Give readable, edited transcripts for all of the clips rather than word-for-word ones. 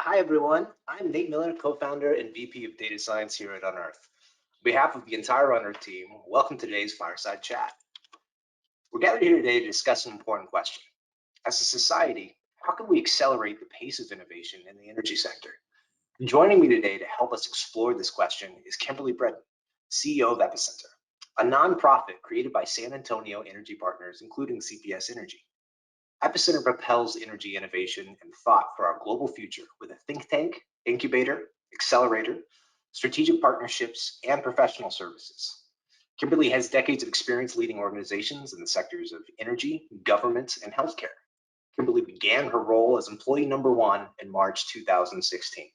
Hi, everyone. I'm Nate Miller, co-founder and VP of Data Science here at Unearth. On behalf of the entire Unearth team, welcome to today's Fireside Chat. We're gathered here today to discuss an important question. As a society, how can we accelerate the pace of innovation in the energy sector? And joining me today to help us explore this question is Kimberly, Britton, CEO of EPIcenter, a nonprofit created by San Antonio energy partners, including CPS Energy. EPIcenter propels energy innovation and thought for our global future with a think tank, incubator, accelerator, strategic partnerships, and professional services. Kimberly has decades of experience leading organizations in the sectors of energy, government, and healthcare. Kimberly began her role as employee number 1 in March 2016.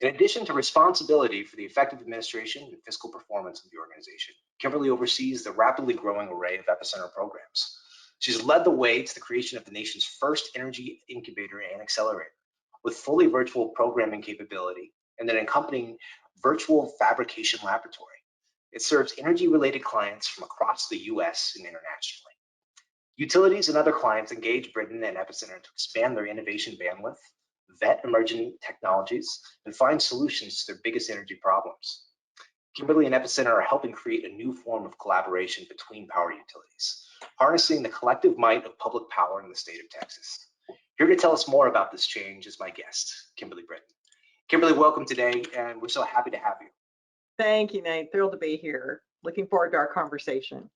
In addition to responsibility for the effective administration and fiscal performance of the organization, Kimberly oversees the rapidly growing array of EPIcenter programs. She's led the way to the creation of the nation's first energy incubator and accelerator, with fully virtual programming capability and an accompanying virtual fabrication laboratory. It serves energy-related clients from across the US and internationally. Utilities and other clients engage Britton and EPIcenter to expand their innovation bandwidth, vet emerging technologies, and find solutions to their biggest energy problems. Kimberly and EPIcenter are helping create a new form of collaboration between power utilities, harnessing the collective might of public power in the state of Texas. Here to tell us more about this change is my guest, Kimberly Britton. Kimberly, welcome today, and we're so happy to have you. Thank you, Nate. Thrilled to be here. Looking forward to our conversation.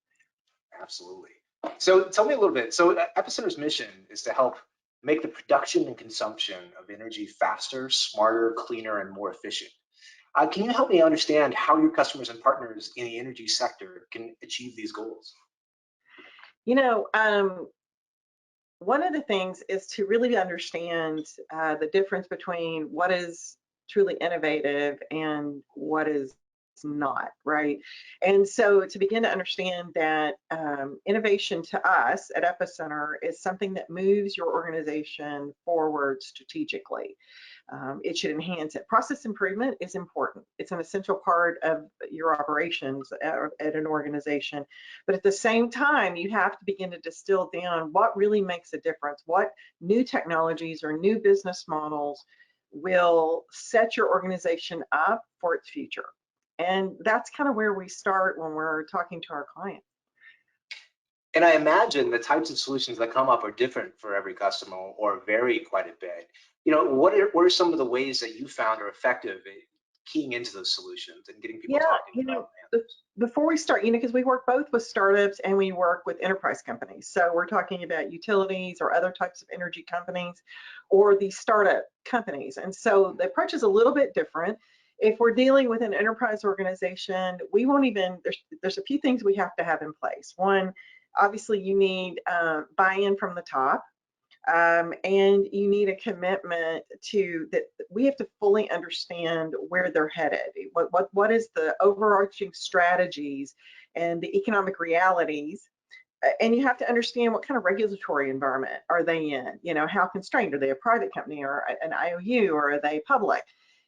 Absolutely. So tell me a little bit. So EPIcenter's mission is to help make the production and consumption of energy faster, smarter, cleaner, and more efficient. Can you help me understand how your customers and partners in the energy sector can achieve these goals? You know, one of the things is to really understand the difference between what is truly innovative and what is not, right? And so to begin to understand that innovation to us at EPIcenter is something that moves your organization forward strategically. It should enhance it. Process improvement is important. It's an essential part of your operations at an organization. But at the same time, you have to begin to distill down what really makes a difference, what new technologies or new business models will set your organization up for its future. And that's kind of where we start when we're talking to our clients. And I imagine the types of solutions that come up are different for every customer or vary quite a bit. You know, what are some of the ways that you found are effective at keying into those solutions and getting people talking about them? Before we start, because we work both with startups and we work with enterprise companies. So we're talking about utilities or other types of energy companies or the startup companies. And so the approach is a little bit different. If we're dealing with an enterprise organization, we won't even, there's a few things we have to have in place. One, obviously you need buy-in from the top, and you need a commitment to that. We have to fully understand where they're headed. What is the overarching strategies and the economic realities, and you have to understand what kind of regulatory environment are they in. How constrained are they? A private company or an IOU, or are they public?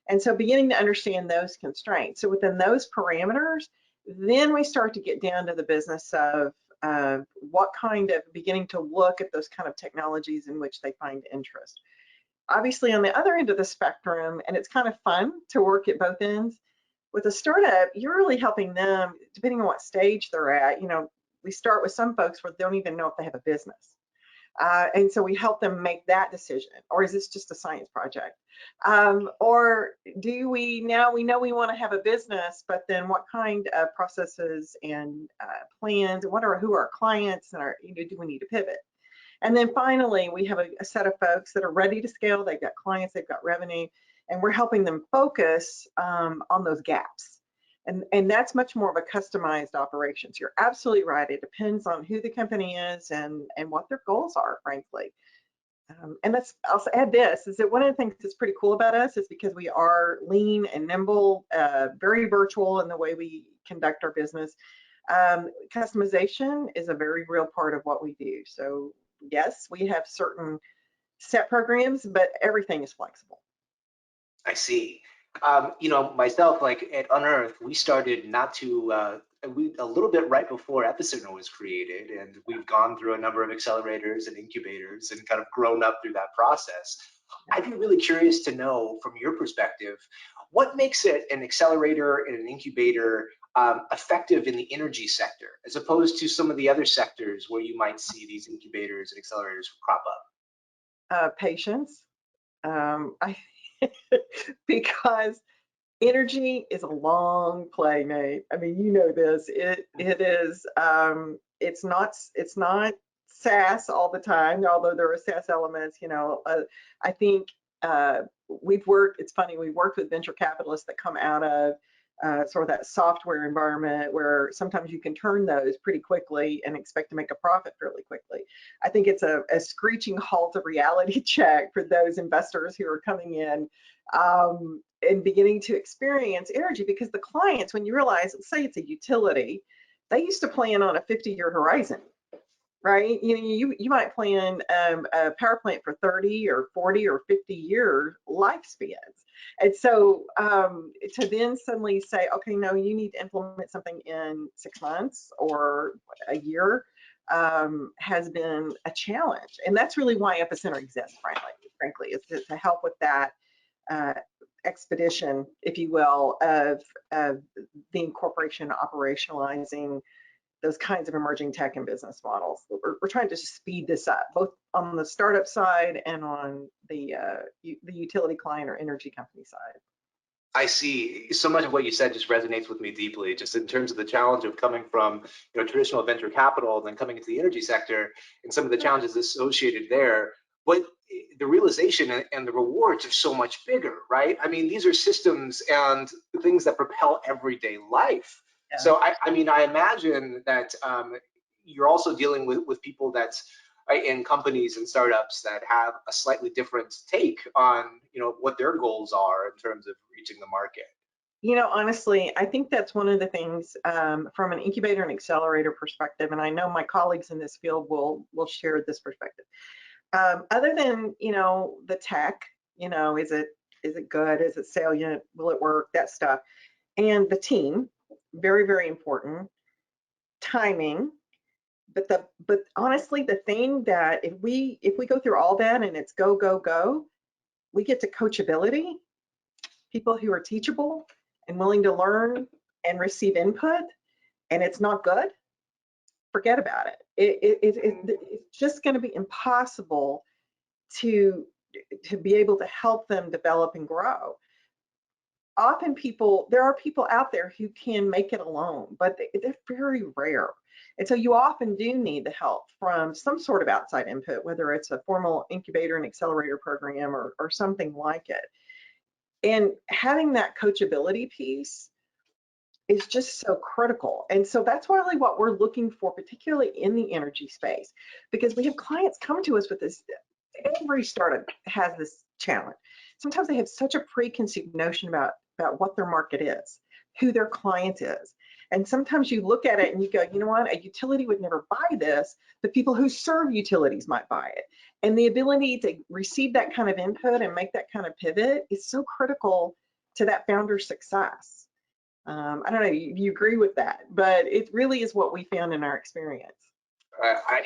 And so beginning to understand those constraints. So within those parameters, then we start to get down to the business of what kind of beginning to look at those kind of technologies in which they find interest. Obviously, on the other end of the spectrum, and it's kind of fun to work at both ends, with a startup, you're really helping them, depending on what stage they're at. We start with some folks where they don't even know if they have a business. And so we help them make that decision. Or is this just a science project? Or do we know we want to have a business, but then what kind of processes and plans, and who are our clients, and do we need to pivot? And then finally, we have a set of folks that are ready to scale. They've got clients, they've got revenue, and we're helping them focus on those gaps. And that's much more of a customized operations. You're absolutely right. It depends on who the company is and what their goals are, frankly. And I'll add this, is that one of the things that's pretty cool about us is because we are lean and nimble, very virtual in the way we conduct our business. Customization is a very real part of what we do. So yes, we have certain set programs, but everything is flexible. I see. Myself, like at Unearth, we started a little bit right before EPIcenter was created, and we've gone through a number of accelerators and incubators and kind of grown up through that process. I'd be really curious to know from your perspective, what makes it an accelerator and an incubator effective in the energy sector, as opposed to some of the other sectors where you might see these incubators and accelerators crop up? Patience. I because energy is a long play, Nate. I mean, you know this. It is. It's not SaaS all the time, although there are SaaS elements. I think we've worked. It's funny. We worked with venture capitalists that come out of sort of that software environment where sometimes you can turn those pretty quickly and expect to make a profit fairly quickly. I think it's a screeching halt of reality check for those investors who are coming in and beginning to experience energy, because the clients, when you realize, let's say it's a utility, they used to plan on a 50-year horizon, right? You might plan a power plant for 30 or 40 or 50-year lifespans. And so to then suddenly say, okay, no, you need to implement something in 6 months or a year has been a challenge. And that's really why EPIcenter exists, frankly, is to help with that expedition, if you will, of the incorporation, operationalizing those kinds of emerging tech and business models. We're trying to speed this up, both on the startup side and on the utility client or energy company side. I see. So much of what you said just resonates with me deeply, just in terms of the challenge of coming from traditional venture capital and then coming into the energy sector and some of the challenges associated there. But the realization and the rewards are so much bigger, right? I mean, these are systems and things that propel everyday life. Yeah. So I mean, I imagine that you're also dealing with people that's in companies and startups that have a slightly different take on what their goals are in terms of reaching the market. Honestly, I think that's one of the things from an incubator and accelerator perspective, and I know my colleagues in this field will share this perspective. Other than the tech, is it good? Is it salient? Will it work? That stuff. And the team, very, very important. Timing. But honestly, the thing that if we go through all that and it's go, go, go, we get to coachability, people who are teachable and willing to learn and receive input, and it's not good, forget about it. It's just going to be impossible to be able to help them develop and grow. Often there are people out there who can make it alone, but they're very rare. And so you often do need the help from some sort of outside input, whether it's a formal incubator and accelerator program or something like it. And having that coachability piece is just so critical. And so that's really what we're looking for, particularly in the energy space, because we have clients come to us with this. Every startup has this challenge. Sometimes they have such a preconceived notion about what their market is, who their client is. And sometimes you look at it and you go, you know what, a utility would never buy this, but people who serve utilities might buy it. And the ability to receive that kind of input and make that kind of pivot is so critical to that founder's success. I don't know if you agree with that, but it really is what we found in our experience.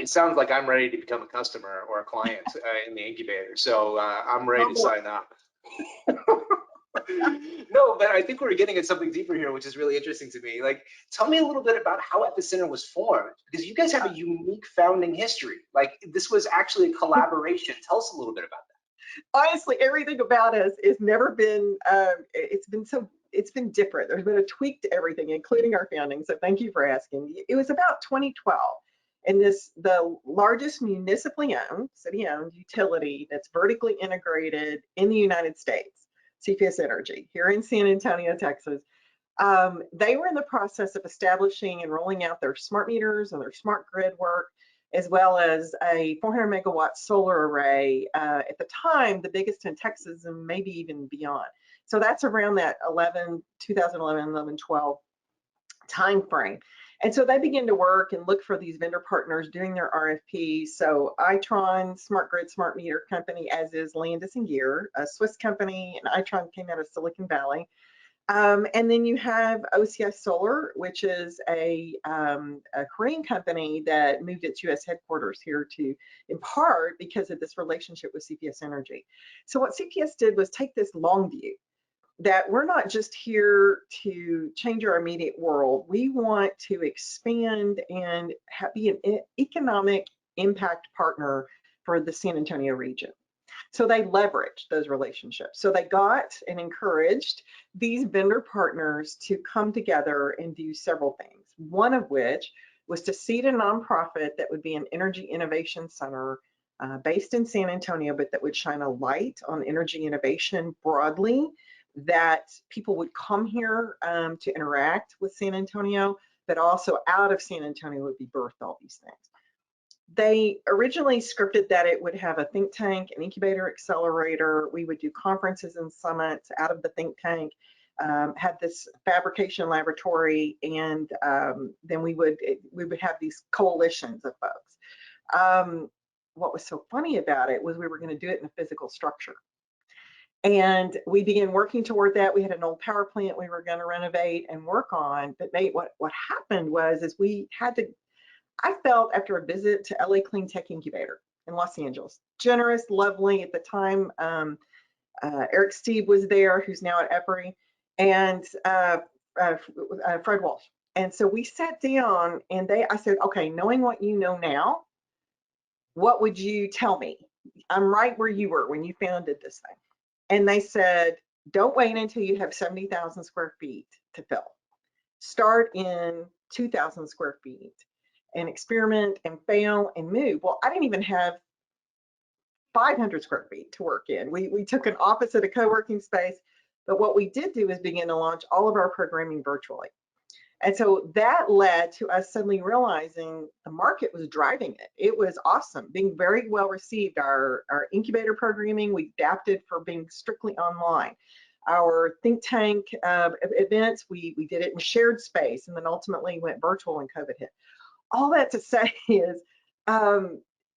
It sounds like I'm ready to become a customer or a client in the incubator. So I'm ready to sign up. No, but I think we're getting at something deeper here, which is really interesting to me. Like, tell me a little bit about how EPIcenter was formed, because you guys have a unique founding history. Like, this was actually a collaboration. Tell us a little bit about that. Honestly, everything about us has never been, it's been different. There's been a tweak to everything, including our founding. So thank you for asking. It was about 2012. And the largest municipally owned, city-owned utility that's vertically integrated in the United States, CPS Energy, here in San Antonio, Texas, they were in the process of establishing and rolling out their smart meters and their smart grid work, as well as a 400 megawatt solar array, at the time, the biggest in Texas and maybe even beyond. So that's around that 2011, 11, 12 timeframe. And so they began to work and look for these vendor partners doing their RFPs. So Itron, Smart Grid, Smart Meter Company, as is Landis & Gyr, a Swiss company, and Itron came out of Silicon Valley. And then you have OCI Solar, which is a Korean company that moved its US headquarters here to, in part because of this relationship with CPS Energy. So what CPS did was take this long view that we're not just here to change our immediate world. We want to expand and be an economic impact partner for the San Antonio region. So they leveraged those relationships. So they got and encouraged these vendor partners to come together and do several things. One of which was to seed a nonprofit that would be an energy innovation center based in San Antonio, but that would shine a light on energy innovation broadly, that people would come here to interact with San Antonio, but also out of San Antonio would be birthed all these things. They originally scripted that it would have a think tank, an incubator accelerator. We would do conferences and summits out of the think tank, have this fabrication laboratory, and then we would have these coalitions of folks. What was so funny about it was we were going to do it in a physical structure. And we began working toward that. We had an old power plant we were going to renovate and work on. But what happened was we had to, I felt after a visit to LA Clean Tech Incubator in Los Angeles, generous, lovely at the time. Eric Steve was there, who's now at EPRI, and Fred Walsh. And so we sat down and I said, okay, knowing what you know now, what would you tell me? I'm right where you were when you founded this thing. And they said, don't wait until you have 70,000 square feet to fill. Start in 2,000 square feet and experiment and fail and move. Well, I didn't even have 500 square feet to work in. We took an office at a co-working space, but what we did do is begin to launch all of our programming virtually. And so that led to us suddenly realizing the market was driving it. It was awesome, being very well received. Our incubator programming, we adapted for being strictly online. Our think tank events, we did it in shared space and then ultimately went virtual when COVID hit. All that to say is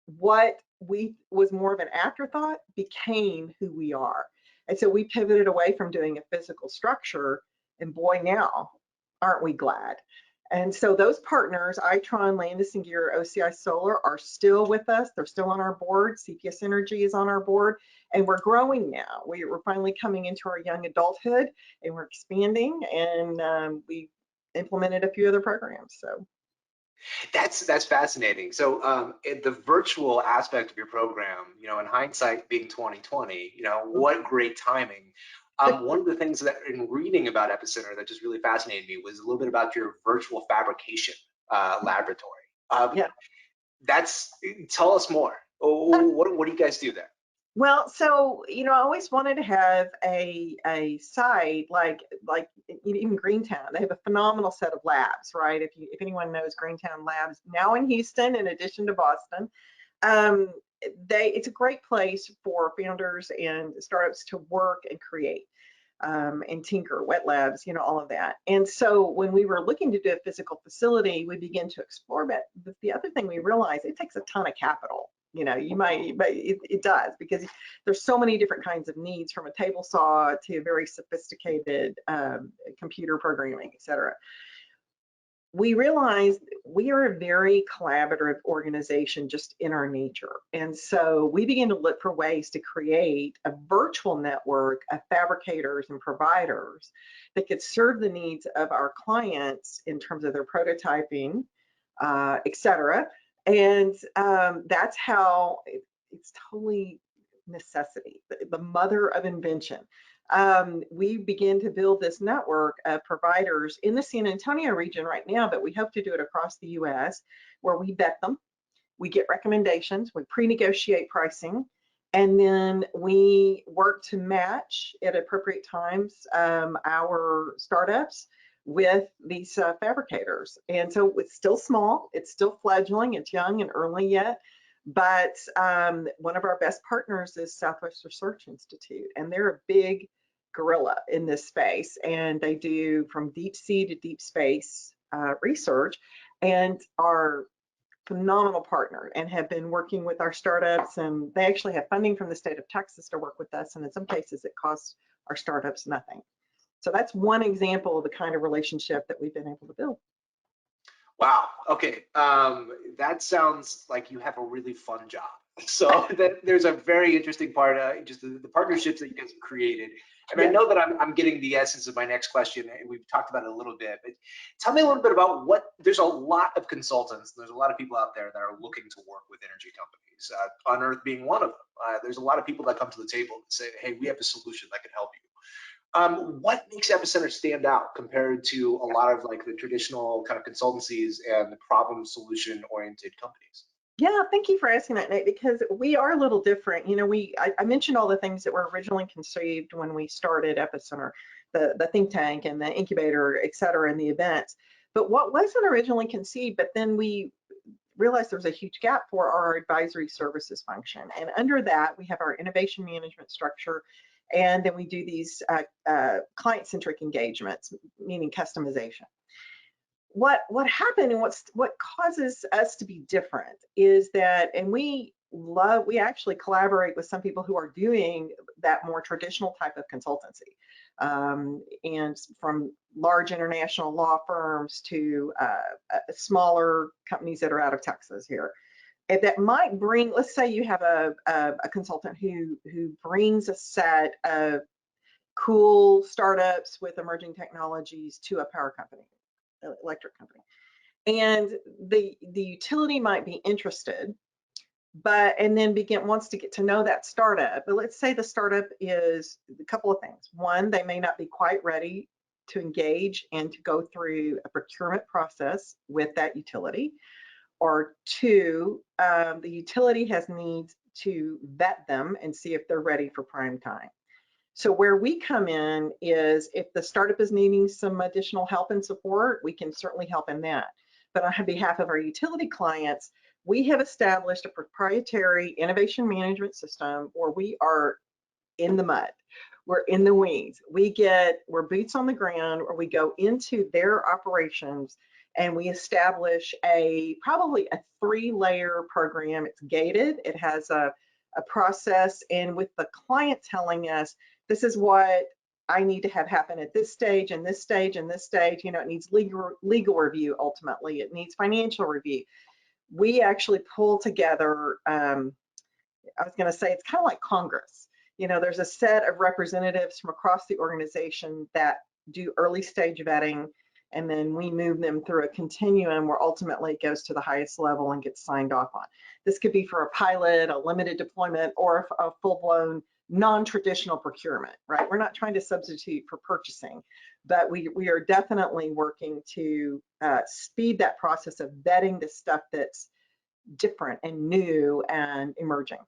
what was more of an afterthought became who we are. And so we pivoted away from doing a physical structure, and boy, now, aren't we glad? And so those partners, Itron, Landis & Gear, OCI Solar, are still with us. They're still on our board. CPS Energy is on our board, and we're growing now. We're finally coming into our young adulthood, and we're expanding, and we implemented a few other programs. So that's fascinating. So the virtual aspect of your program, in hindsight being 2020, what great timing. One of the things that in reading about EPIcenter that just really fascinated me was a little bit about your virtual fabrication laboratory. yeah. Tell us more. What do you guys do there? Well, so, I always wanted to have a site like even Greentown. They have a phenomenal set of labs, right? If anyone knows Greentown Labs, now in Houston, in addition to Boston, it's a great place for founders and startups to work and create and tinker, wet labs, all of that. And so when we were looking to do a physical facility, we began to explore that. But the other thing we realized, it takes a ton of capital. It does, because there's so many different kinds of needs, from a table saw to very sophisticated computer programming, et cetera. We realized we are a very collaborative organization just in our nature. And so we began to look for ways to create a virtual network of fabricators and providers that could serve the needs of our clients in terms of their prototyping, et cetera. And that's how it's totally necessity, the mother of invention. We begin to build this network of providers in the San Antonio region right now, but we hope to do it across the US, where we vet them, we get recommendations, we pre-negotiate pricing, and then we work to match at appropriate times our startups with these fabricators. And so it's still small, it's still fledgling, it's young and early yet, but one of our best partners is Southwest Research Institute, and they're a big gorilla in this space, and they do from deep sea to deep space research, and are phenomenal partner and have been working with our startups, and they actually have funding from the state of Texas to work with us, and in some cases it costs our startups nothing. So that's one example of the kind of relationship that we've been able to build. Wow. Okay. That sounds like you have a really fun job. So there's a very interesting part, just the partnerships that you guys have created. And I Yes. know that I'm getting the essence of my next question, and we've talked about it a little bit, but tell me a little bit about there's a lot of consultants, there's a lot of people out there that are looking to work with energy companies, Unearth being one of them. There's a lot of people that come to the table and say, hey, we have a solution that can help you. What makes EPIcenter stand out compared to a lot of like the traditional kind of consultancies and the problem solution oriented companies? Yeah, thank you for asking that, Nate, because we are a little different. You know, I mentioned all the things that were originally conceived when we started EPIcenter, the think tank and the incubator, et cetera, and the events. But what wasn't originally conceived, but then we realized there was a huge gap for our advisory services function. And under that, we have our innovation management structure. And then we do these client-centric engagements, meaning customization. What happened and what causes us to be different is that, and we actually collaborate with some people who are doing that more traditional type of consultancy, and from large international law firms to smaller companies that are out of Texas here. And that might bring, let's say you have a consultant who brings a set of cool startups with emerging technologies to a power company, electric company, and the utility might be interested, and then wants to get to know that startup. But let's say the startup is a couple of things. One, they may not be quite ready to engage and to go through a procurement process with that utility. Or two, the utility has needs to vet them and see if they're ready for prime time. So where we come in is if the startup is needing some additional help and support, we can certainly help in that. But on behalf of our utility clients, we have established a proprietary innovation management system where we are in the mud. We're in the weeds. We're boots on the ground, or we go into their operations and we establish probably a 3-layer program. It's gated. It has a process, and with the client telling us, this is what I need to have happen at this stage and this stage and this stage. You know, it needs legal review. Ultimately, it needs financial review. We actually pull together. I was going to say it's kind of like Congress. You know, there's a set of representatives from across the organization that do early stage vetting, and then we move them through a continuum where ultimately it goes to the highest level and gets signed off on. This could be for a pilot, a limited deployment, or a full-blown non-traditional procurement, right? We're not trying to substitute for purchasing, but we are definitely working to speed that process of vetting the stuff that's different and new and emerging.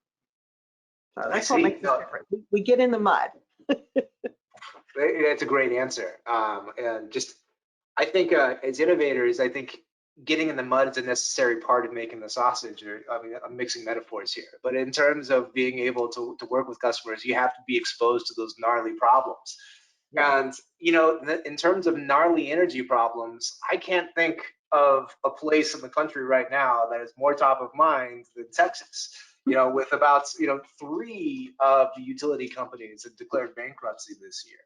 So that's what makes us different. We get in the mud. That's a great answer. And just, I think as innovators, I think getting in the mud is a necessary part of making the sausage. I mean, I'm mixing metaphors here, but in terms of being able to work with customers, you have to be exposed to those gnarly problems. Yeah. And, you know, in terms of gnarly energy problems, I can't think of a place in the country right now that is more top of mind than Texas. You know, with about, 3 of the utility companies that declared bankruptcy this year.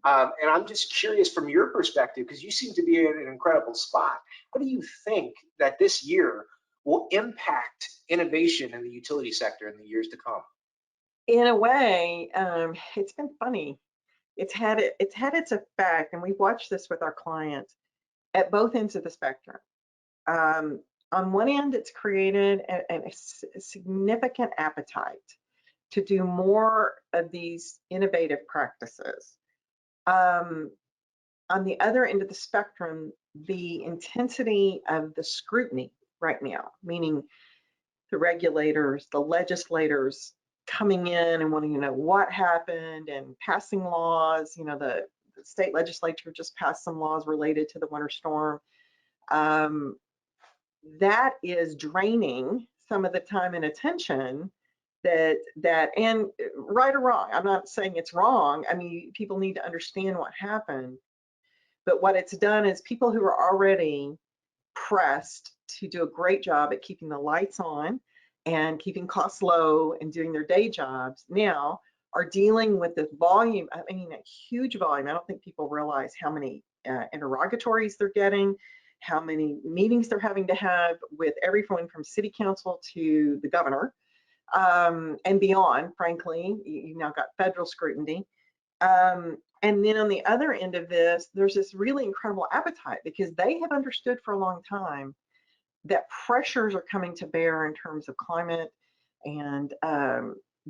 And I'm just curious from your perspective, because you seem to be in an incredible spot. What do you think that this year will impact innovation in the utility sector in the years to come? In a way, it's been funny. It's had its effect, and we've watched this with our clients at both ends of the spectrum. On one end, it's created a significant appetite to do more of these innovative practices. On the other end of the spectrum, the intensity of the scrutiny right now, meaning the regulators, the legislators coming in and wanting to know what happened and passing laws. You know, the state legislature just passed some laws related to the winter storm. That is draining some of the time and attention and right or wrong, I'm not saying it's wrong. I mean, people need to understand what happened, but what it's done is people who are already pressed to do a great job at keeping the lights on and keeping costs low and doing their day jobs now are dealing with this volume, I mean, a huge volume. I don't think people realize how many interrogatories they're getting, how many meetings they're having to have with everyone from city council to the governor, and beyond, frankly. You've now got federal scrutiny. And then on the other end of this, there's this really incredible appetite because they have understood for a long time that pressures are coming to bear in terms of climate and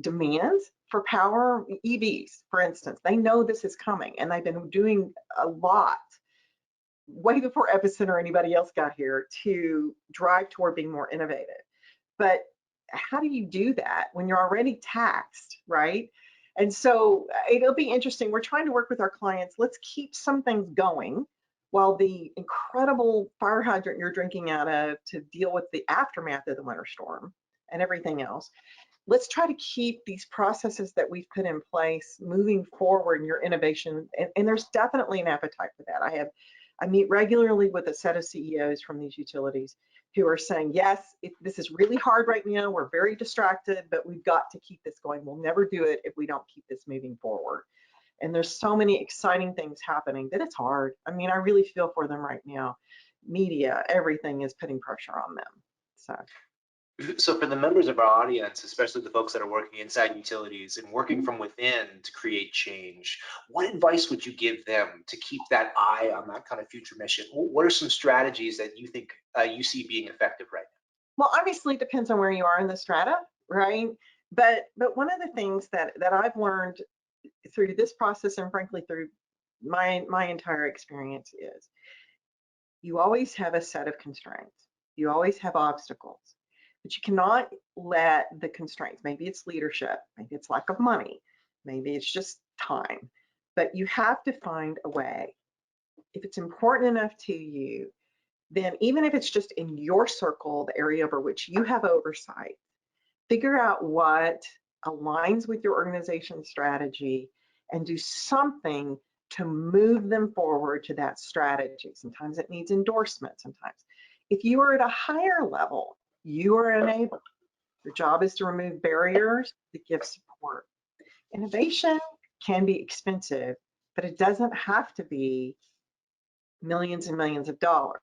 demands for power. EVs, for instance, they know this is coming, and they've been doing a lot way before EPIcenter or anybody else got here to drive toward being more innovative. But how do you do that when you're already taxed, right? And so it'll be interesting. We're trying to work with our clients. Let's keep some things going while the incredible fire hydrant you're drinking out of to deal with the aftermath of the winter storm and everything else. Let's try to keep these processes that we've put in place moving forward in your innovation. And there's definitely an appetite for that. I meet regularly with a set of CEOs from these utilities who are saying, yes, this is really hard right now. We're very distracted, but we've got to keep this going. We'll never do it if we don't keep this moving forward. And there's so many exciting things happening that it's hard. I mean, I really feel for them right now. Media, everything is putting pressure on them. So for the members of our audience, especially the folks that are working inside utilities and working from within to create change, what advice would you give them to keep that eye on that kind of future mission? What are some strategies that you think you see being effective right now? Well, obviously it depends on where you are in the strata, right? But one of the things that I've learned through this process, and frankly through my entire experience, is you always have a set of constraints. You always have obstacles, but you cannot let the constraints, maybe it's leadership, maybe it's lack of money, maybe it's just time, but you have to find a way. If it's important enough to you, then even if it's just in your circle, the area over which you have oversight, figure out what aligns with your organization's strategy and do something to move them forward to that strategy. Sometimes it needs endorsement. Sometimes if you are at a higher level, you are an enabler. Your job is to remove barriers, to give support. Innovation can be expensive, but it doesn't have to be millions and millions of dollars.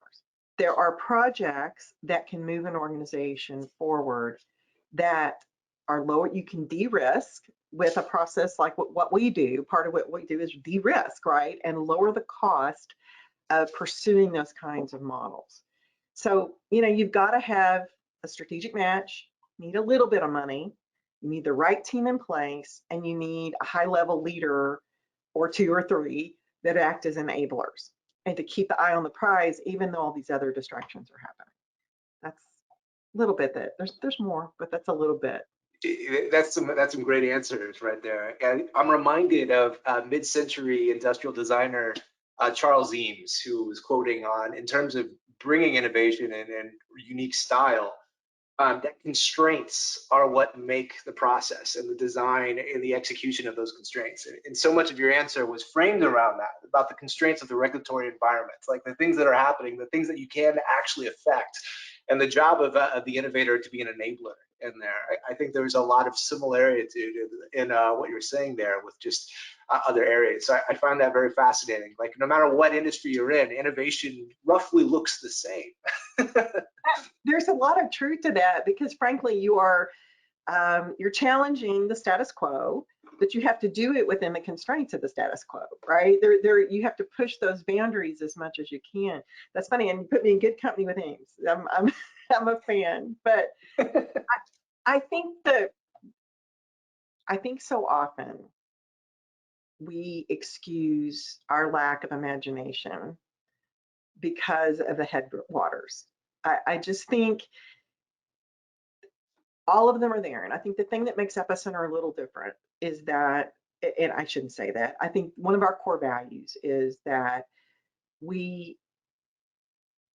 There are projects that can move an organization forward that are lower. You can de-risk with a process like what we do. Part of what we do is de-risk, right? And lower the cost of pursuing those kinds of models. So, you've got to have a strategic match, you need a little bit of money, you need the right team in place, and you need a high-level leader or two or three that act as enablers and to keep the eye on the prize, even though all these other distractions are happening. That's a little bit that there's more, but that's a little bit. That's some great answers right there. And I'm reminded of mid-century industrial designer Charles Eames, who was quoting on, in terms of bringing innovation and unique style, that constraints are what make the process and the design and the execution of those constraints. And so much of your answer was framed around that, about the constraints of the regulatory environment, like the things that are happening, the things that you can actually affect, and the job of the innovator to be an enabler in there. I think there's a lot of similarity in what you're saying there with just other areas. So I find that very fascinating. Like, no matter what industry you're in, innovation roughly looks the same. There's a lot of truth to that, because frankly, you're challenging the status quo, but you have to do it within the constraints of the status quo, right? You have to push those boundaries as much as you can. That's funny, and you put me in good company with Ames. I'm a fan, but I think so often we excuse our lack of imagination because of the headwaters. I just think all of them are there. And I think the thing that makes EPIcenter a little different is that, and I shouldn't say that, I think one of our core values is that we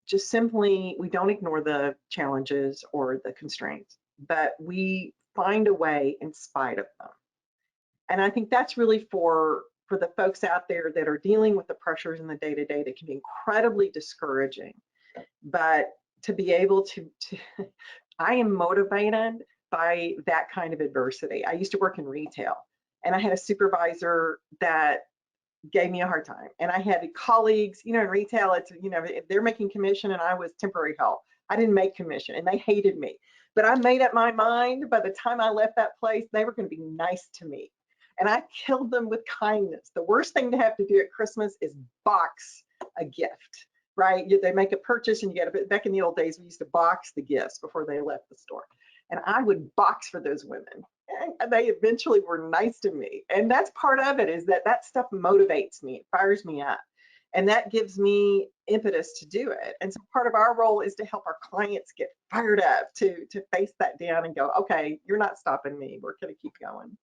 don't ignore the challenges or the constraints, but we find a way in spite of them. And I think that's really for the folks out there that are dealing with the pressures in the day-to-day that can be incredibly discouraging. But to be able to I am motivated by that kind of adversity. I used to work in retail, and I had a supervisor that gave me a hard time. And I had colleagues, in retail, it's, they're making commission and I was temporary help. I didn't make commission and they hated me. But I made up my mind by the time I left that place, they were going to be nice to me. And I killed them with kindness. The worst thing to have to do at Christmas is box a gift, right? They make a purchase and you got to, back in the old days, we used to box the gifts before they left the store. And I would box for those women. And they eventually were nice to me. And that's part of it, is that stuff motivates me, it fires me up. And that gives me impetus to do it. And so part of our role is to help our clients get fired up, to face that down and go, okay, you're not stopping me, we're gonna keep going.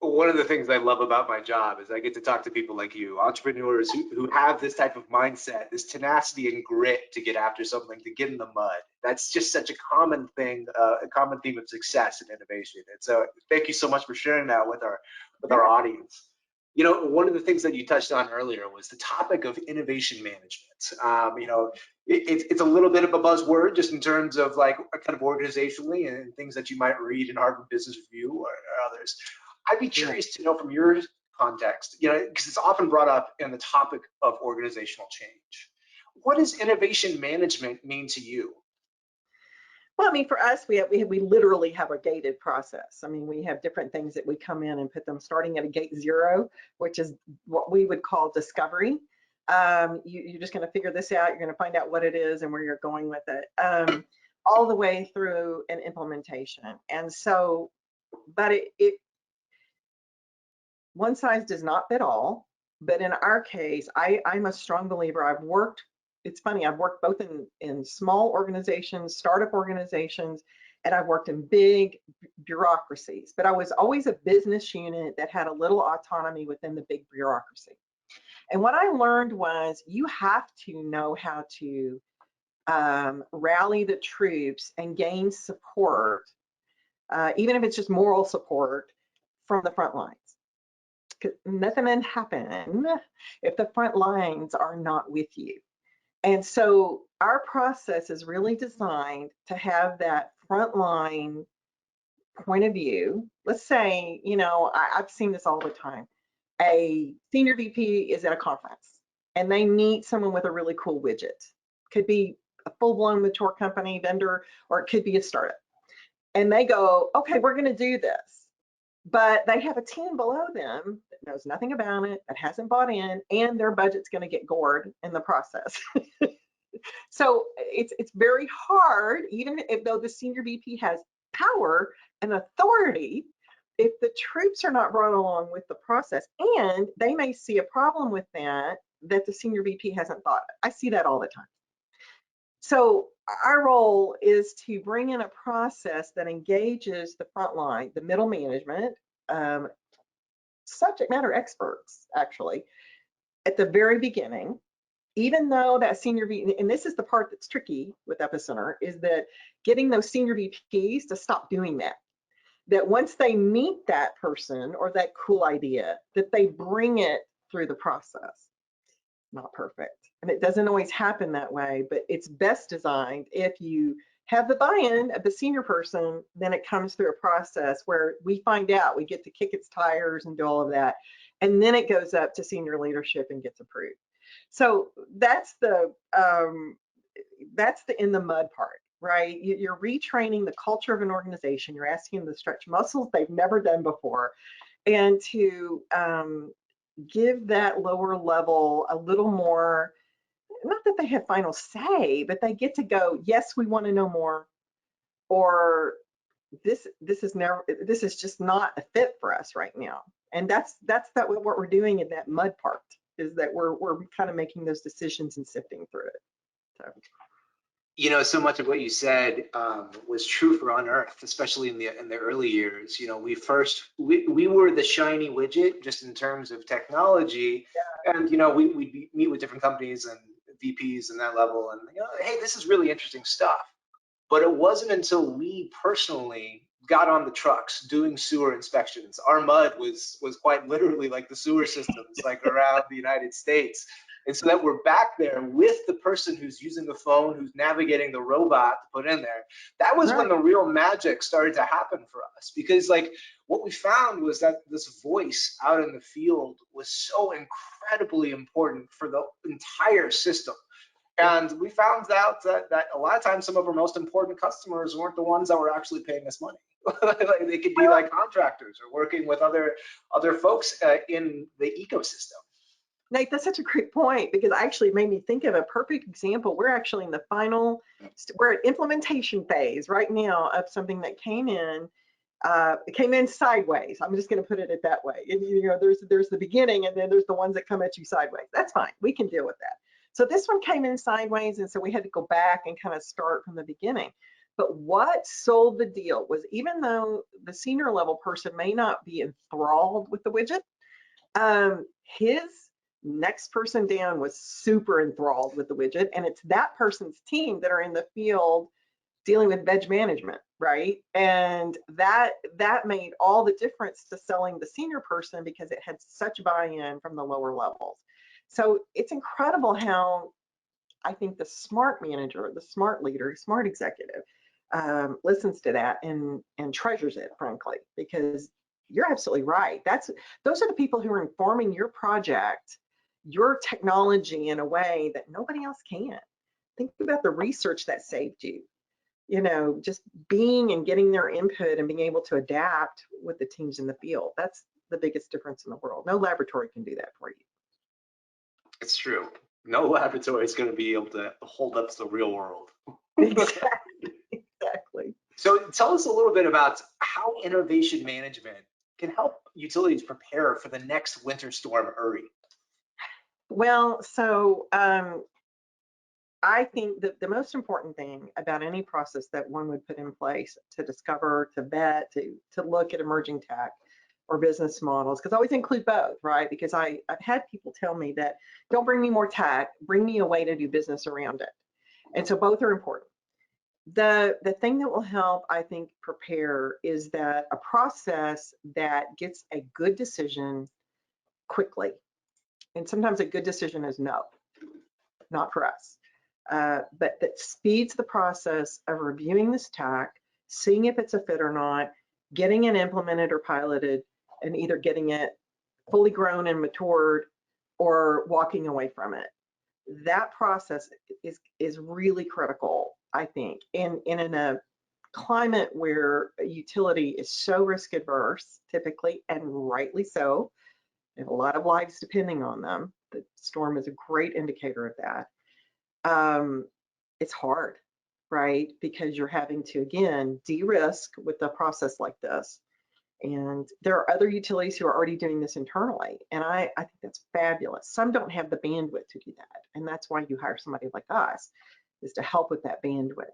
One of the things I love about my job is I get to talk to people like you, entrepreneurs who have this type of mindset, this tenacity and grit to get after something, to get in the mud. That's just such a common thing, a common theme of success and innovation. And so thank you so much for sharing that with our audience. One of the things that you touched on earlier was the topic of innovation management. It's a little bit of a buzzword just in terms of like kind of organizationally and things that you might read in Harvard Business Review or others. I'd be curious to know from your context, because it's often brought up in the topic of organizational change. What does innovation management mean to you? Well, I mean, for us, we literally have a gated process. I mean, we have different things that we come in and put them starting at a gate 0, which is what we would call discovery. You're just going to figure this out. You're going to find out what it is and where you're going with it, all the way through an implementation. And so, but one size does not fit all. But in our case, I'm a strong believer. It's funny, I've worked both in small organizations, startup organizations, and I've worked in big bureaucracies. But I was always a business unit that had a little autonomy within the big bureaucracy. And what I learned was you have to know how to rally the troops and gain support, even if it's just moral support, from the front lines. Nothing can happen if the front lines are not with you. And so our process is really designed to have that frontline point of view. Let's say, I've seen this all the time. A senior VP is at a conference and they meet someone with a really cool widget. Could be a full-blown mature company vendor, or it could be a startup. And they go, okay, we're going to do this. But they have a team below them that knows nothing about it, that hasn't bought in, and their budget's going to get gored in the process. So it's very hard, even though the senior VP has power and authority, if the troops are not brought along with the process, and they may see a problem with that the senior VP hasn't thought of. I see that all the time. So our role is to bring in a process that engages the front line, the middle management, subject matter experts, actually, at the very beginning, even though that senior VP, and this is the part that's tricky with EPIcenter, is that getting those senior VPs to stop doing that. That once they meet that person or that cool idea, that they bring it through the process. Not perfect. And it doesn't always happen that way, but it's best designed if you have the buy-in of the senior person, then it comes through a process where we find out, we get to kick its tires and do all of that. And then it goes up to senior leadership and gets approved. So that's the in the mud part, right? You're retraining the culture of an organization. You're asking them to stretch muscles they've never done before, and to give that lower level a little more, not that they have final say, but they get to go, yes, we want to know more, or this is just not a fit for us right now. And that's what we're doing in that mud part, is that we're kind of making those decisions and sifting through it. So much of what you said was true for Unearth, especially in the early years. We were the shiny widget just in terms of technology, and we'd meet with different companies and VPs and that level, and hey, this is really interesting stuff. But it wasn't until we personally got on the trucks doing sewer inspections. Our mud was quite literally like the sewer systems like around the United States. And so that we're back there with the person who's using the phone, who's navigating the robot to put in there. That was when the real magic started to happen for us, because like what we found was that this voice out in the field was so incredibly important for the entire system. And we found out that a lot of times some of our most important customers weren't the ones that were actually paying us money. Like they could be like contractors or working with other folks in the ecosystem. Nate, that's such a great point, because it actually made me think of a perfect example. We're actually in the final, we're at implementation phase right now of something that came in. It came in sideways. I'm just going to put it that way. And, you know, there's the beginning, and then there's the ones that come at you sideways. That's fine. We can deal with that. So this one came in sideways, and so we had to go back and kind of start from the beginning. But what sold the deal was, even though the senior level person may not be enthralled with the widget, his next person down was super enthralled with the widget, and it's that person's team that are in the field dealing with veg management, right? And that made all the difference to selling the senior person, because it had such buy-in from the lower levels. So it's incredible how I think the smart manager, the smart leader, smart executive listens to that and treasures it, frankly, because you're absolutely right. Those are the people who are informing your project, your technology, in a way that nobody else can. Think about the research that saved you. You know, just being and getting their input and being able to adapt with the teams in the field. That's the biggest difference in the world. No laboratory can do that for you. It's true. No laboratory is going to be able to hold up to the real world. Exactly. So tell us a little bit about how innovation management can help utilities prepare for the next winter storm, Uri. Well, so I think that the most important thing about any process that one would put in place to discover, to vet, to look at emerging tech or business models, because I always include both, right? Because I've had people tell me that don't bring me more tech, bring me a way to do business around it. And so both are important. The thing that will help, I think, prepare is that a process that gets a good decision quickly. And sometimes a good decision is no, not for us. But that speeds the process of reviewing this tech, seeing if it's a fit or not, getting it implemented or piloted, and either getting it fully grown and matured or walking away from it. That process is really critical, I think. And in a climate where a utility is so risk adverse, typically, and rightly so, they have a lot of lives depending on them. The storm is a great indicator of that. It's hard, right? Because you're having to, again, de-risk with a process like this. And there are other utilities who are already doing this internally. And I think that's fabulous. Some don't have the bandwidth to do that. And that's why you hire somebody like us, is to help with that bandwidth.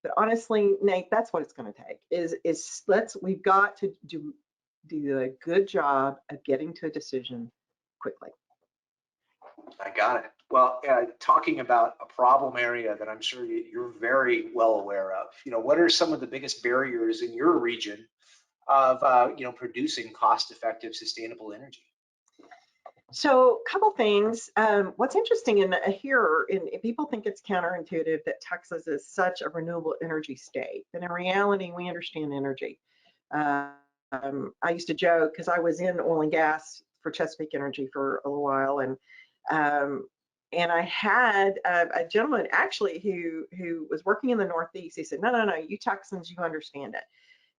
But honestly, Nate, that's what it's going to take we've got to do a good job of getting to a decision quickly. I got it. Well, talking about a problem area that I'm sure you're very well aware of, what are some of the biggest barriers in your region of producing cost-effective, sustainable energy? So a couple things. What's interesting here, people think it's counterintuitive that Texas is such a renewable energy state, but in reality, we understand energy. I used to joke, because I was in oil and gas for Chesapeake Energy for a little while, and I had a gentleman actually who was working in the Northeast. He said, no, you Texans, you understand it.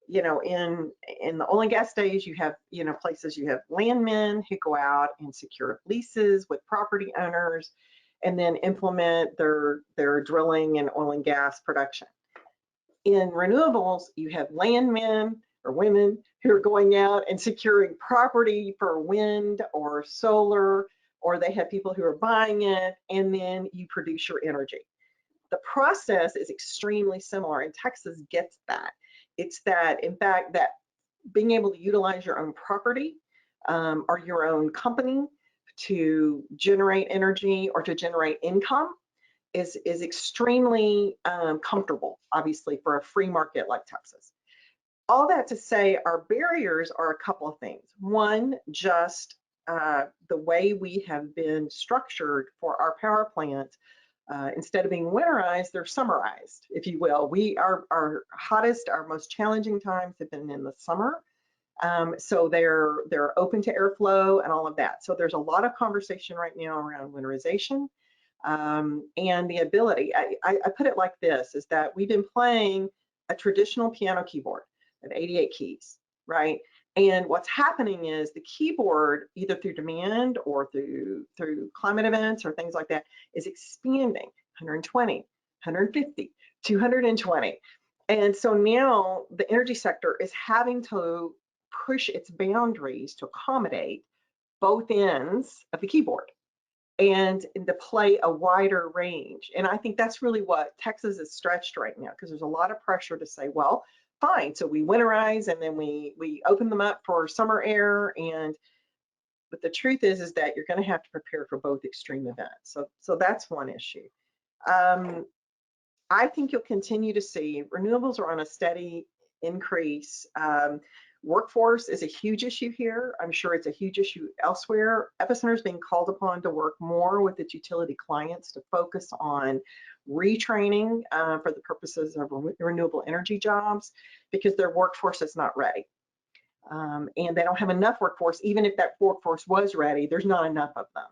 In the oil and gas days, you have, places, you have landmen who go out and secure leases with property owners and then implement their drilling and oil and gas production. In renewables, you have landmen or women who are going out and securing property for wind or solar, or they have people who are buying it, and then you produce your energy. The process is extremely similar, and Texas gets that. It's that, in fact, that being able to utilize your own property or your own company to generate energy or to generate income is extremely comfortable, obviously, for a free market like Texas. all that to say, our barriers are a couple of things. One, just the way we have been structured for our power plants. Instead of being winterized, they're summerized, if you will. Our hottest, our most challenging times have been in the summer. So they're open to airflow and all of that. So there's a lot of conversation right now around winterization and the ability. I put it like this, is that we've been playing a traditional piano keyboard of 88 keys, right? And what's happening is the keyboard, either through demand or through climate events or things like that, is expanding 120, 150, 220. And so now the energy sector is having to push its boundaries to accommodate both ends of the keyboard and to play a wider range. And I think that's really what Texas is stretched right now, because there's a lot of pressure to say, well, fine, so we winterize and then we open them up for summer air. But the truth is that you're going to have to prepare for both extreme events. So that's one issue. I think you'll continue to see renewables are on a steady increase. Workforce is a huge issue here. I'm sure it's a huge issue elsewhere. EPIcenter is being called upon to work more with its utility clients to focus on retraining for the purposes of renewable energy jobs, because their workforce is not ready. And they don't have enough workforce. Even if that workforce was ready, there's not enough of them.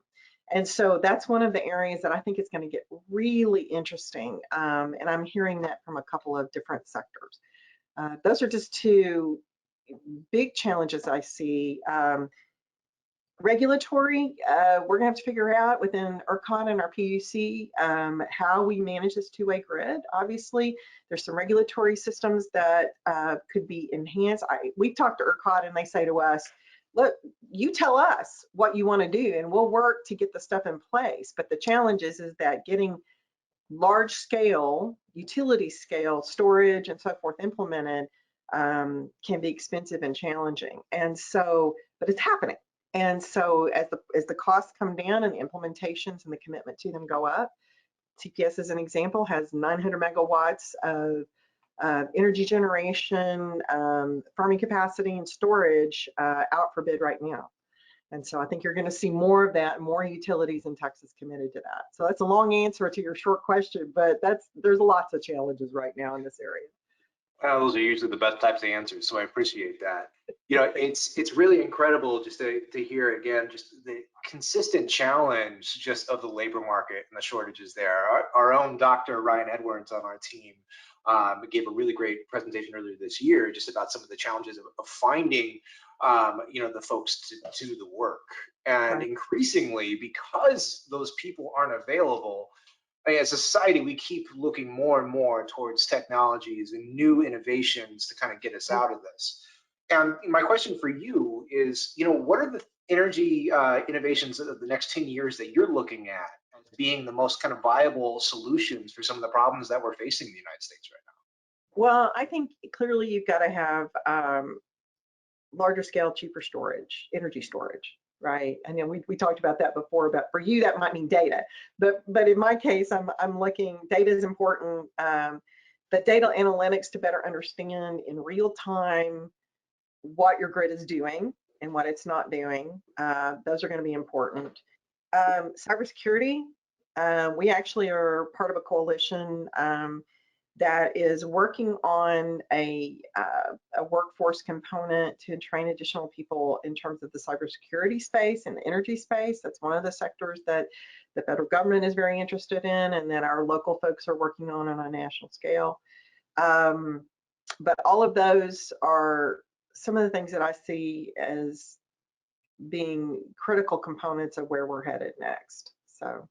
And so that's one of the areas that I think is going to get really interesting. And I'm hearing that from a couple of different sectors. Those are just two big challenges I see. Regulatory, we're gonna have to figure out within ERCOT and our PUC how we manage this two-way grid. Obviously, there's some regulatory systems that could be enhanced. We've talked to ERCOT and they say to us, look, you tell us what you want to do and we'll work to get the stuff in place. But the challenge is that getting large scale, utility scale storage and so forth implemented can be expensive and challenging. And so, but it's happening. And so as the costs come down and the implementations and the commitment to them go up, TPS as an example has 900 megawatts of energy generation, firming capacity and storage out for bid right now. And so I think you're going to see more of that, more utilities in Texas committed to that. So that's a long answer to your short question, but there's lots of challenges right now in this area. Well, those are usually the best types of answers, so I appreciate that. You know, it's really incredible just to hear again just the consistent challenge just of the labor market and the shortages there. Our own Dr. Ryan Edwards on our team gave a really great presentation earlier this year just about some of the challenges of finding you know, the folks to do the work. And Right. increasingly, because those people aren't available, as a society, we keep looking more and more towards technologies and new innovations to kind of get us out of this. And my question for you is, you know, what are the energy innovations of the next 10 years that you're looking at as being the most kind of viable solutions for some of the problems that we're facing in the United States right now? Well, I think clearly you've got to have larger scale, cheaper storage, energy storage, right? And then we talked about that before, but for you, that might mean data. But in my case, I'm looking, data is important, but data analytics to better understand in real time what your grid is doing and what it's not doing. Those are going to be important. Cybersecurity, we actually are part of a coalition that is working on a workforce component to train additional people in terms of the cybersecurity space and the energy space. That's one of the sectors that the federal government is very interested in and that our local folks are working on a national scale. But all of those are some of the things that I see as being critical components of where we're headed next. So.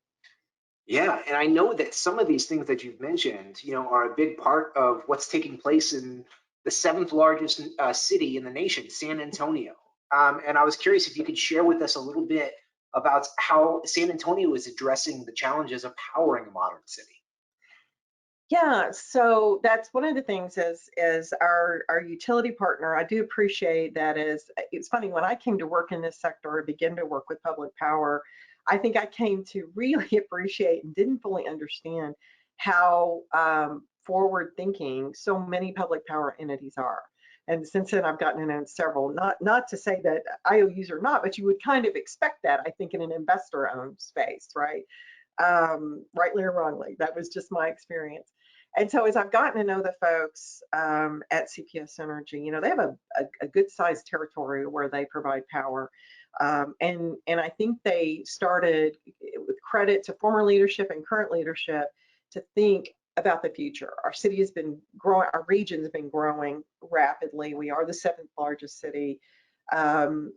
Yeah, and I know that some of these things that you've mentioned, you know, are a big part of what's taking place in the seventh largest city in the nation, San Antonio. And I was curious if you could share with us a little bit about how San Antonio is addressing the challenges of powering a modern city. Yeah, so that's one of the things as our utility partner. I do appreciate that. It's funny, when I came to work in this sector and began to work with public power, I think I came to really appreciate and didn't fully understand how forward thinking so many public power entities are. And since then, I've gotten to know several, not to say that IOUs are not, but you would kind of expect that, I think, in an investor-owned space, right? Rightly or wrongly, that was just my experience. And so as I've gotten to know the folks at CPS Energy, you know, they have a good sized territory where they provide power. And I think they started with credit to former leadership and current leadership to think about the future. Our city has been growing, our region has been growing rapidly. We are the 7th largest city. And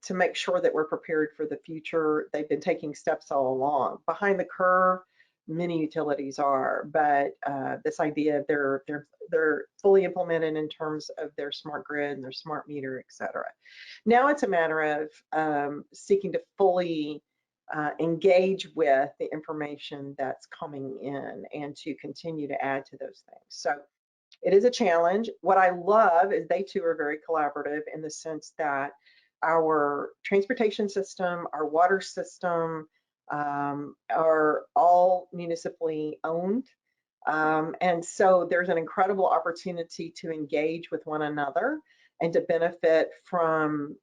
to make sure that we're prepared for the future, they've been taking steps all along. Behind the curve, many utilities are, but this idea they're fully implemented in terms of their smart grid and their smart meter, et cetera. Now it's a matter of seeking to fully engage with the information that's coming in and to continue to add to those things. So it is a challenge. What I love is they too are very collaborative in the sense that our transportation system, our water system are all municipally owned. And so there's an incredible opportunity to engage with one another and to benefit from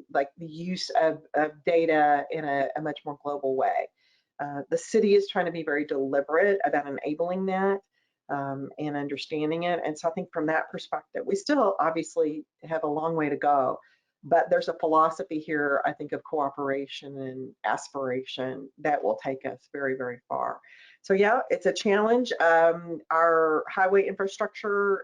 like the use of data in a much more global way. The city is trying to be very deliberate about enabling that and understanding it. And so I think from that perspective, we still obviously have a long way to go, but there's a philosophy here, I think, of cooperation and aspiration that will take us very, very far. So yeah, it's a challenge. Our highway infrastructure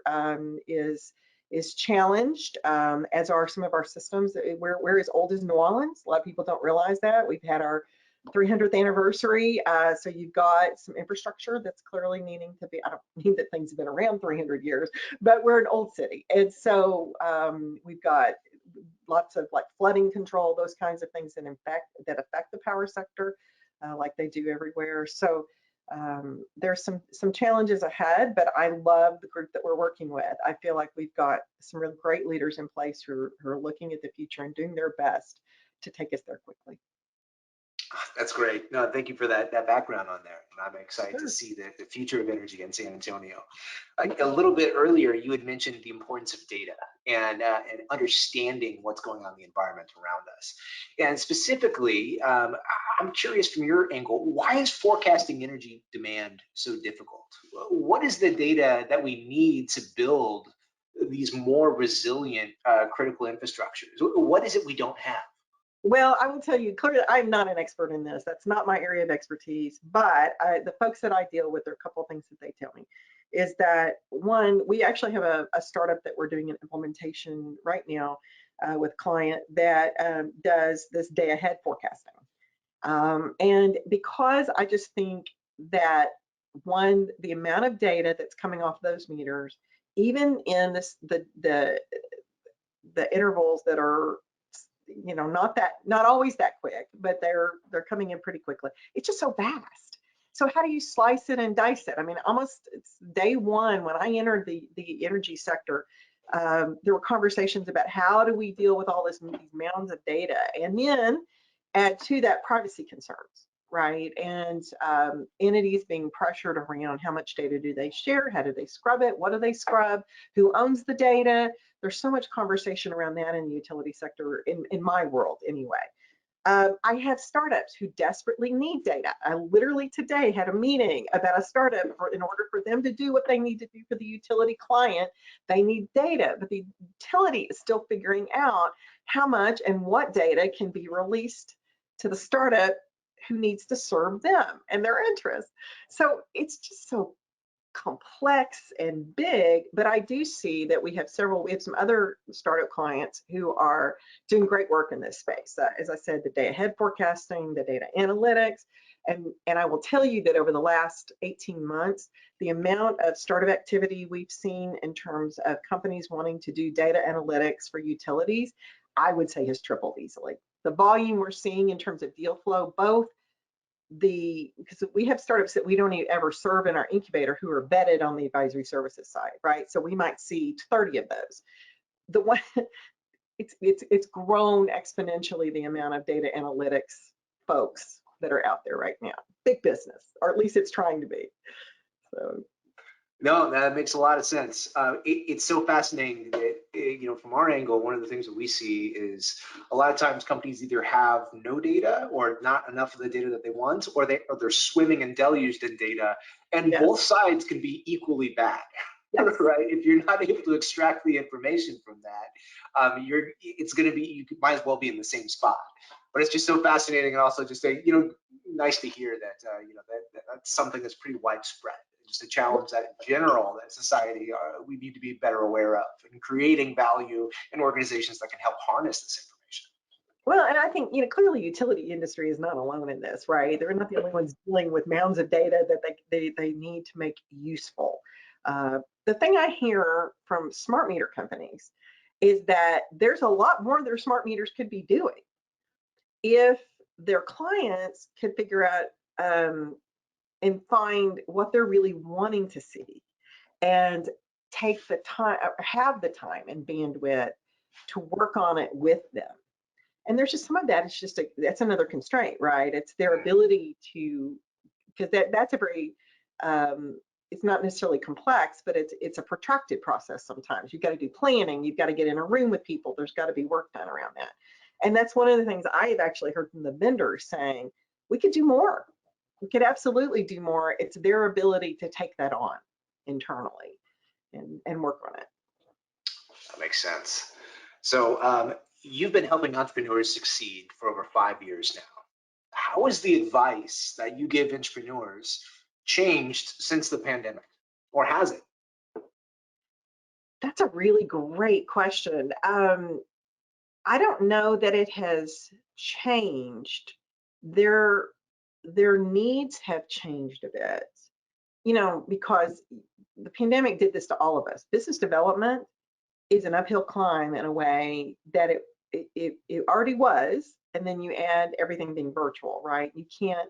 is challenged, as are some of our systems. We're as old as New Orleans. A lot of people don't realize that. We've had our 300th anniversary, so you've got some infrastructure that's clearly needing to be, I don't mean that things have been around 300 years, but we're an old city. And so we've got lots of like flooding control, those kinds of things that affect the power sector, like they do everywhere. So there's some challenges ahead, but I love the group that we're working with. I feel like we've got some really great leaders in place who are looking at the future and doing their best to take us there quickly. That's great. No, thank you for that background on there. And I'm excited Sure. to see the future of energy in San Antonio. A little bit earlier, you had mentioned the importance of data and understanding what's going on in the environment around us. And specifically, I'm curious from your angle, why is forecasting energy demand so difficult? What is the data that we need to build these more resilient critical infrastructures? What is it we don't have? Well, I will tell you clearly, I'm not an expert in this. That's not my area of expertise. But the folks that I deal with, there are a couple of things that they tell me. Is that one, we actually have a startup that we're doing an implementation right now with client that does this day ahead forecasting. And because I just think that one, the amount of data that's coming off those meters, even in the intervals that are, you know, not always that quick, but they're coming in pretty quickly. It's just so vast. So how do you slice it and dice it? I mean, almost it's day one when I entered the energy sector, there were conversations about how do we deal with all these mounds of data, and then add to that privacy concerns, right? And entities being pressured around how much data do they share, how do they scrub it, what do they scrub, who owns the data. There's so much conversation around that in the utility sector, in my world anyway. I have startups who desperately need data. I literally today had a meeting about a startup in order for them to do what they need to do for the utility client, they need data, but the utility is still figuring out how much and what data can be released to the startup who needs to serve them and their interests. So it's just so complex and big, but I do see that we have some other startup clients who are doing great work in this space. As I said, the day ahead forecasting, the data analytics, and I will tell you that over the last 18 months, the amount of startup activity we've seen in terms of companies wanting to do data analytics for utilities, I would say has tripled easily. The volume we're seeing in terms of deal flow, both because we have startups that we don't even ever serve in our incubator who are vetted on the advisory services side, right? So we might see 30 of those. The one, it's grown exponentially, the amount of data analytics folks that are out there right now. Big business, or at least it's trying to be. So No, that makes a lot of sense. It's so fascinating that, from our angle, one of the things that we see is a lot of times companies either have no data or not enough of the data that they want, or they're swimming and deluged in data, and both Yes, sides can be equally bad. yes. Right? If you're not able to extract the information from that, it's going to be, you might as well be in the same spot. But it's just so fascinating, and also just nice to hear that, that's something that's pretty widespread. Just a challenge that in general, that society, we need to be better aware of, and creating value in organizations that can help harness this information. Well, and I think, clearly utility industry is not alone in this, right? They're not the only ones dealing with mounds of data that they need to make useful. The thing I hear from smart meter companies is that there's a lot more their smart meters could be doing if their clients could figure out and find what they're really wanting to see and take the time, have the time and bandwidth to work on it with them. And there's just some of that, it's just that's another constraint, right? It's their ability to, because that's a very it's not necessarily complex, but it's a protracted process. Sometimes you've got to do planning, you've got to get in a room with people, there's got to be work done around that. And that's one of the things I've actually heard from the vendors saying, we could do more, we could absolutely do more. It's their ability to take that on internally and work on it. That makes sense. So, you've been helping entrepreneurs succeed for over 5 years now. How has the advice that you give entrepreneurs changed since the pandemic, or has it? That's a really great question. I don't know that it has changed. Their their needs have changed a bit, because the pandemic did this to all of us. Business development is an uphill climb in a way that it already was, and then you add everything being virtual, right? You can't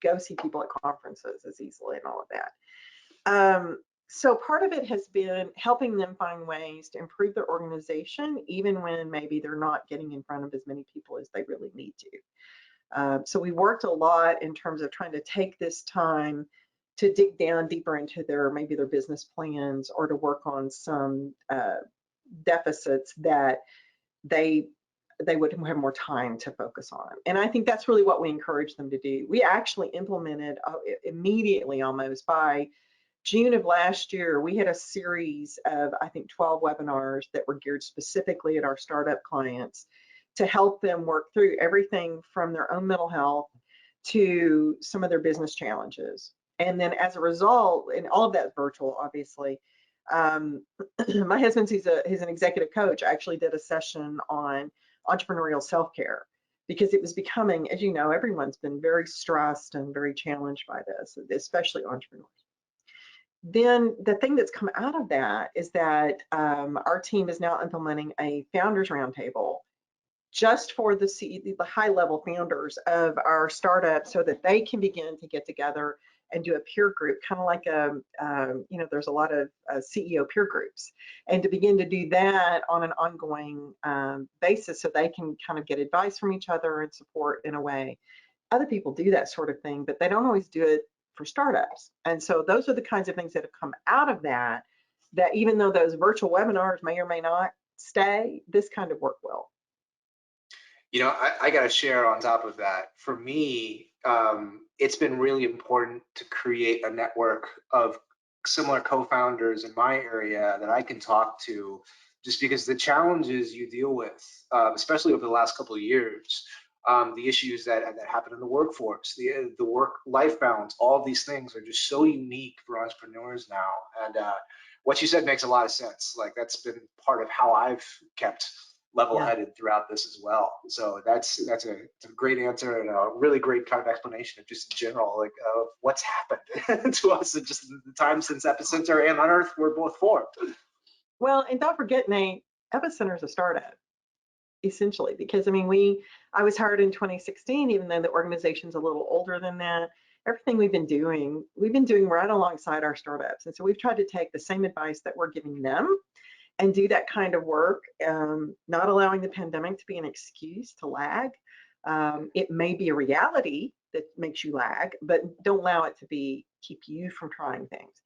go see people at conferences as easily and all of that. So part of it has been helping them find ways to improve their organization, even when maybe they're not getting in front of as many people as they really need to. So we worked a lot in terms of trying to take this time to dig down deeper into maybe their business plans, or to work on some deficits that they would have more time to focus on. And I think that's really what we encourage them to do. We actually implemented immediately, almost by June of last year, we had a series of, I think, 12 webinars that were geared specifically at our startup clients to help them work through everything from their own mental health to some of their business challenges. And then as a result, and all of that's virtual, obviously, my husband, he's an executive coach, actually did a session on entrepreneurial self-care, because it was becoming, as you know, everyone's been very stressed and very challenged by this, especially entrepreneurs. Then the thing that's come out of that is that our team is now implementing a founders roundtable just for the high level founders of our startup, so that they can begin to get together and do a peer group, kind of like there's a lot of CEO peer groups, and to begin to do that on an ongoing basis, so they can kind of get advice from each other and support in a way. Other people do that sort of thing, but they don't always do it for startups. And so those are the kinds of things that have come out of that, that even though those virtual webinars may or may not stay, this kind of work will. I got to share on top of that. For me, it's been really important to create a network of similar co-founders in my area that I can talk to, just because the challenges you deal with, especially over the last couple of years, the issues that happen in the workforce, the work-life balance, all of these things are just so unique for entrepreneurs now. And what you said makes a lot of sense. Like, that's been part of how I've kept level-headed throughout this as well. So that's a great answer, and a really great kind of explanation of just in general, like, what's happened to us in just the time since EPIcenter and Unearth were both formed. Well, and don't forget, Nate, EPIcenter is a startup, essentially, because I was hired in 2016, even though the organization's a little older than that. Everything we've been doing right alongside our startups. And so we've tried to take the same advice that we're giving them and do that kind of work, not allowing the pandemic to be an excuse to lag. It may be a reality that makes you lag, but don't allow it to keep you from trying things.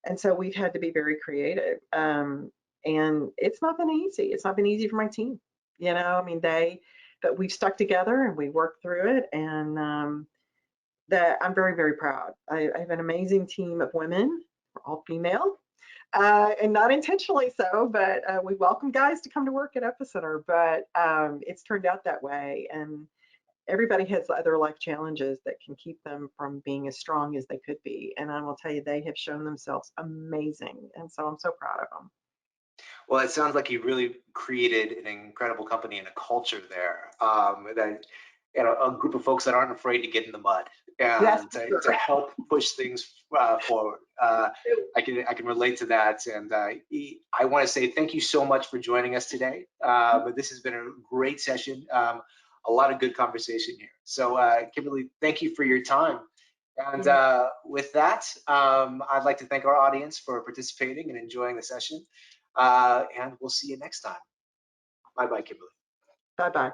And so we've had to be very creative. And it's not been easy. It's not been easy for my team. I mean, but we've stuck together and we worked through it. And that I'm very, very proud. I have an amazing team of women, we're all female, and not intentionally so, but we welcome guys to come to work at EPIcenter, but it's turned out that way. And everybody has other life challenges that can keep them from being as strong as they could be. And I will tell you, they have shown themselves amazing. And so I'm so proud of them. Well, it sounds like you really created an incredible company and a culture there, that a group of folks that aren't afraid to get in the mud Yes, and to help push things forward. I can relate to that, and I want to say thank you so much for joining us today. This has been a great session, a lot of good conversation here. So, Kimberly, thank you for your time. And with that, I'd like to thank our audience for participating and enjoying the session. And we'll see you next time. Bye-bye, Kimberly. Bye-bye.